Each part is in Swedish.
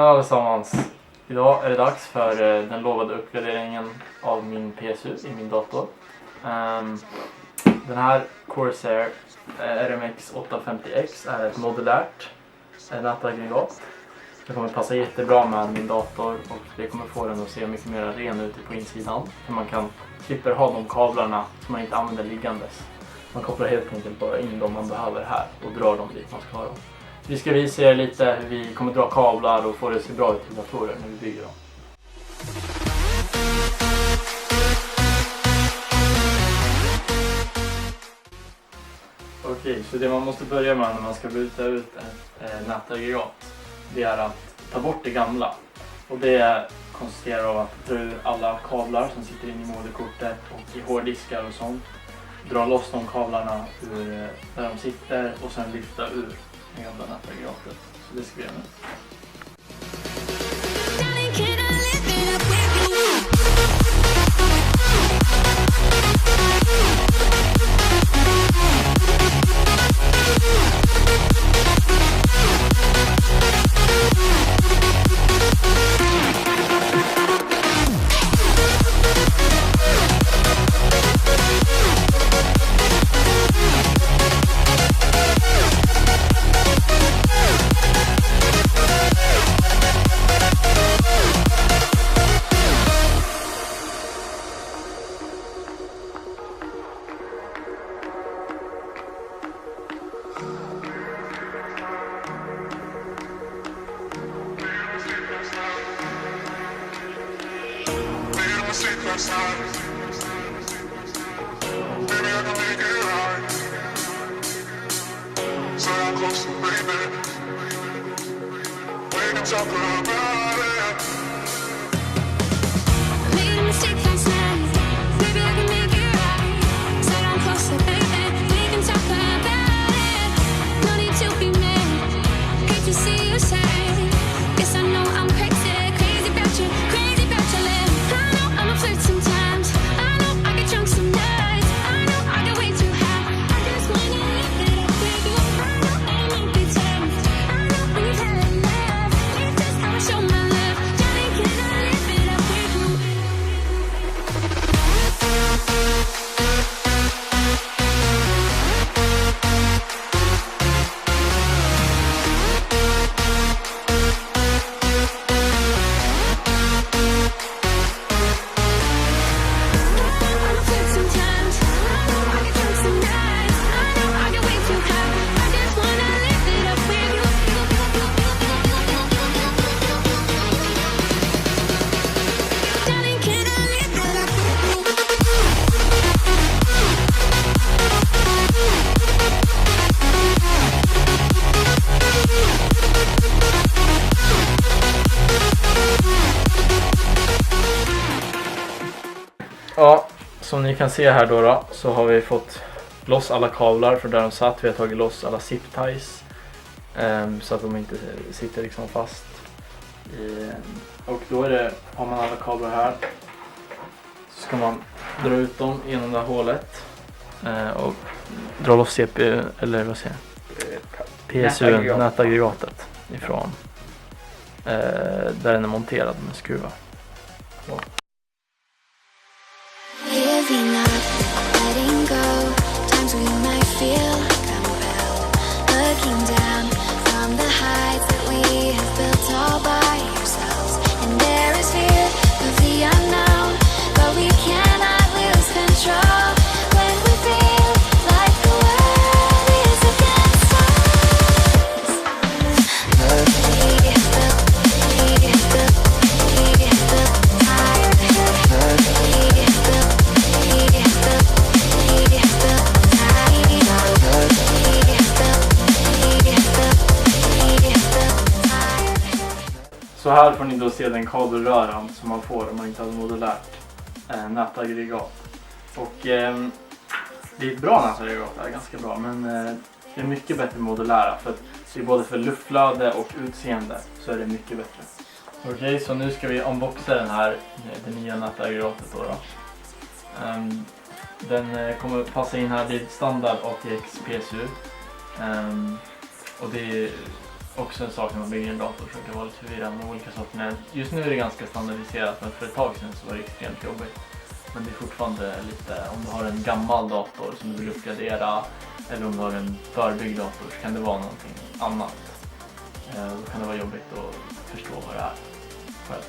allesammans! Idag är det dags för den lovade uppgraderingen av min PSU i min dator. Den här Corsair RMX 850X är ett modulärt nätaggregat. Det kommer passa jättebra med min dator och det kommer få den att se mycket mer ren ut på insidan. För man kan slippa ha de kablarna som man inte använder liggandes. Man kopplar helt enkelt bara in dem man behöver här och drar dem dit man ska ha dem. Vi ska visa er lite hur vi kommer dra kablar och få det att se bra ut till datorer när vi bygger dem. Okej, så det man måste börja med när man ska byta ut ett nätaggregat, det är att ta bort det gamla. Och det konsisterar av att dra ur alla kablar som sitter in i moderkortet och i hårddiskar och sånt. Dra loss de kablarna ur där de sitter och sen lyfta ur det gamla nätaggregatet. Så det ska vi göra nu. Ja, som ni kan se här då så har vi fått loss alla kablar från där de satt. Vi har tagit loss alla zip ties så att de inte sitter liksom fast. Och då har man alla kablar här. Så ska man dra ut dem genom det här hålet och dra loss CPU, eller vad säger jag? PSU, nätaggregatet ifrån där den är monterad med skruvar. Så. Living up, letting go, times we might feel compelled, looking down from the heights that we have built all by ourselves. And there is fear of the unknown, but we cannot lose control when we feel like the world is against us. Så här får ni då se den kabelröran som man får om man inte har modulärt nätaggregat. Och det är ett bra nätaggregat, det är ganska bra, men det är mycket bättre modulära för att det är både för luftflöde och utseende så är det mycket bättre. Okej, så nu ska vi unboxa det nya nätaggregatet då. Den kommer passa in här, det är standard ATX PSU och det är också en sak när man bygger en dator, så det var lite förvirrande med olika saker. Just nu är det ganska standardiserat, men för ett tag sedan så var det extremt jobbigt. Men det är fortfarande lite, om du har en gammal dator som du vill uppgradera eller om du har en förbyggd dator så kan det vara någonting annat. Då kan det vara jobbigt att förstå vad det är själv.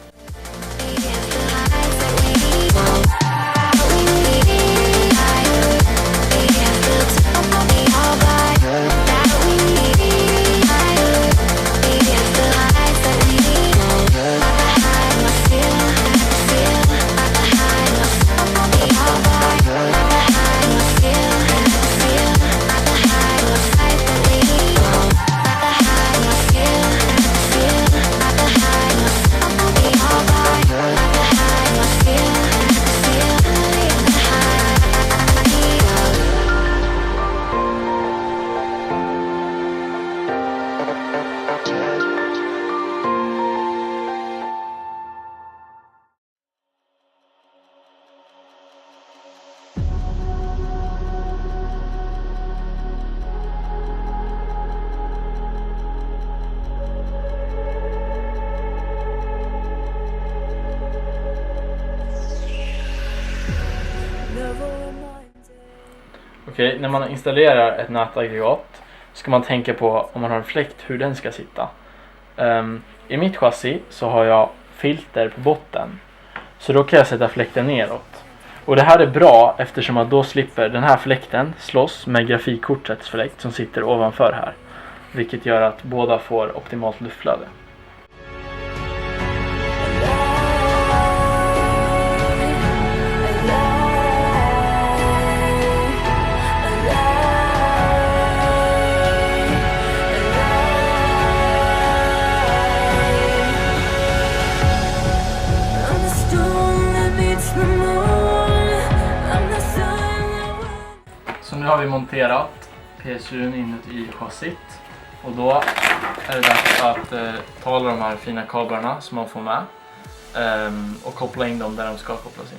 Okej, när man installerar ett nätaggregat ska man tänka på, om man har en fläkt, hur den ska sitta. I mitt chassi så har jag filter på botten, så då kan jag sätta fläkten neråt. Och det här är bra eftersom att då slipper den här fläkten slåss med grafikkortets fläkt som sitter ovanför här. Vilket gör att båda får optimalt luftflöde. Så nu har vi monterat PSU:n inuti chassit och då är det dags att ta alla de här fina kablarna som man får med och koppla in dem där de ska kopplas in.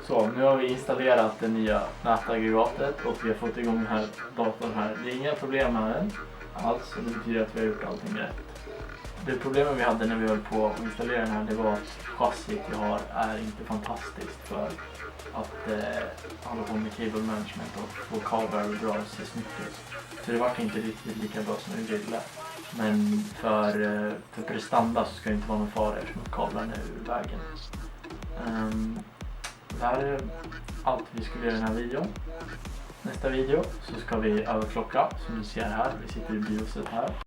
Så, nu har vi installerat det nya nätaggregatet och vi har fått igång den här datorn här. Det är inga problem med den alls, och det betyder att vi har gjort allting rätt. Det problemet vi hade när vi höll på att installera den här, det var att chassit jag har är inte fantastiskt för att hålla på med cable management och få kablar och dra sig snyggt ut. Så det var inte riktigt lika bra som vi ville. Men för prestanda så ska det inte vara någon fara eftersom kablarna är ur vägen. Det här är allt vi skulle göra i den här videon. Nästa video så ska vi överklocka, som ni ser här. Vi sitter i bioset här.